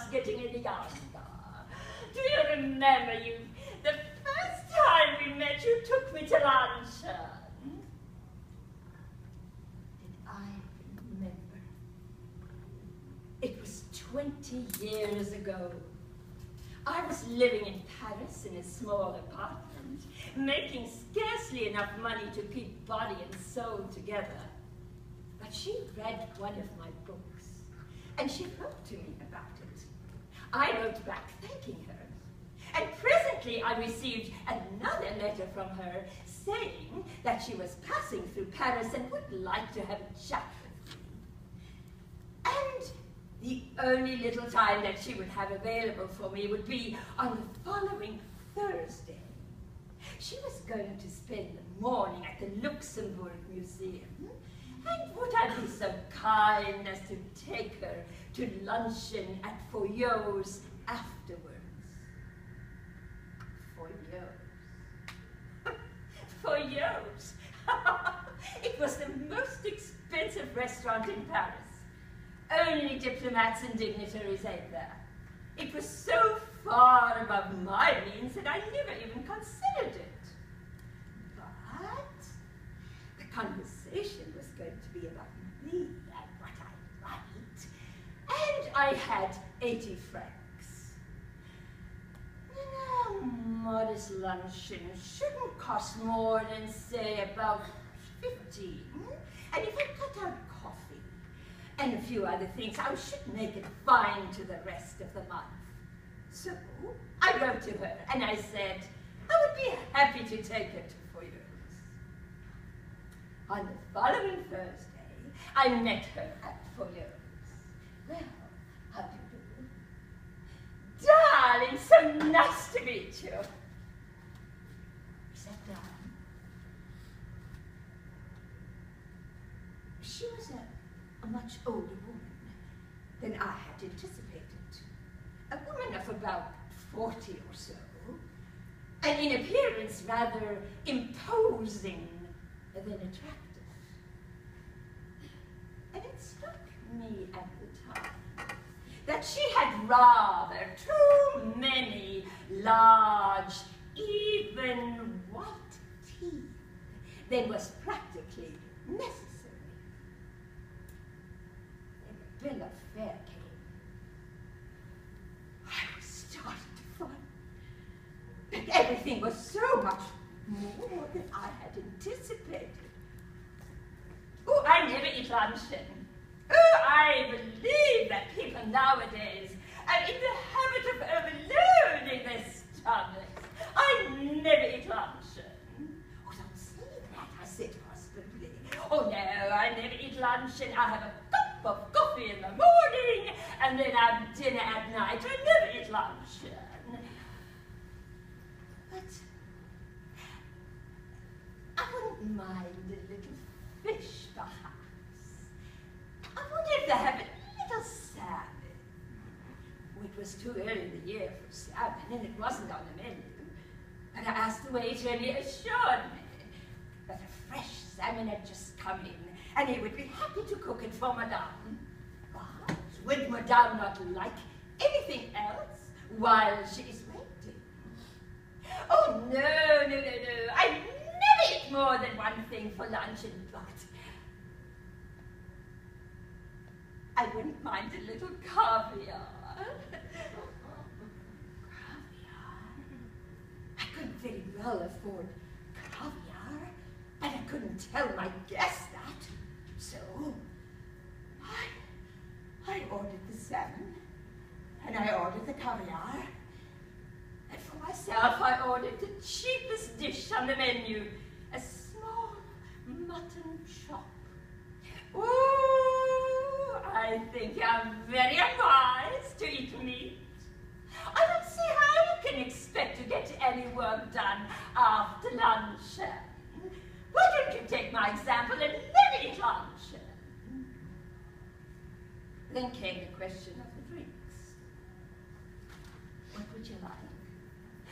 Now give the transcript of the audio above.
us getting any younger. Do you remember the first time we met, you took me to luncheon? Did I remember? It was 20 years ago. I was living in Paris in a small apartment, making scarcely enough money to keep body and soul together. But she read one of my books, and she wrote to me about it. I wrote back thanking her, and presently I received another letter from her saying that she was passing through Paris and would like to have a chat with me. And the only little time that she would have available for me would be on the following Thursday. She was going to spend the morning at the Luxembourg Museum, and would I be so kind as to take her to luncheon at Foyot's afterwards? Foyot's? It was the most expensive restaurant in Paris. Only diplomats and dignitaries ate there. It was so far above my means that I never even considered it. But the conversation was going to be about me and what I liked, and I had 80 francs. A modest luncheon shouldn't cost more than, say, about 15. And if I cut out coffee and a few other things, I should make it fine to the rest of the month. So I wrote to her and I said I would be happy to take her to Foyot's. On the following Thursday, I met her at Foyot's. Well, how do you do? Darling, so nice to meet you. We sat down. She was a much older woman than I had anticipated. A woman of about 40 or so, and in appearance rather imposing than attractive. And it struck me at the time that she had rather too many large, even white teeth than was practically necessary. When the bill of fare came, I was starting to find that everything was so much more than I had anticipated. Oh, I never eat luncheon. Oh, I believe that people nowadays are in the habit of overloading their stomachs. I never eat luncheon. Oh, don't say that, I said hospitably. Oh, no, I never eat luncheon. I have a cup of coffee in the morning, and then I have dinner at night. I never eat luncheon. But I wouldn't mind a little fish, perhaps. I wanted to have a little salmon. Oh, it was too early in the year for salmon, and it wasn't on the menu. But I asked the waiter, and he assured me that a fresh salmon had just come in, and he would be happy to cook it for Madame. But would Madame not like anything else while she is waiting? Oh, no. I never eat more than one thing for luncheon, but I wouldn't mind a little caviar. Caviar? I couldn't very well afford caviar, but I couldn't tell my guests that. So I ordered the salmon, and I ordered the caviar, and for myself I ordered the cheapest dish on the menu, a small mutton chop. Ooh, I think I'm very unwise to eat meat. I don't see how you can expect to get any work done after luncheon. Why don't you take my example and never eat luncheon? Then came the question of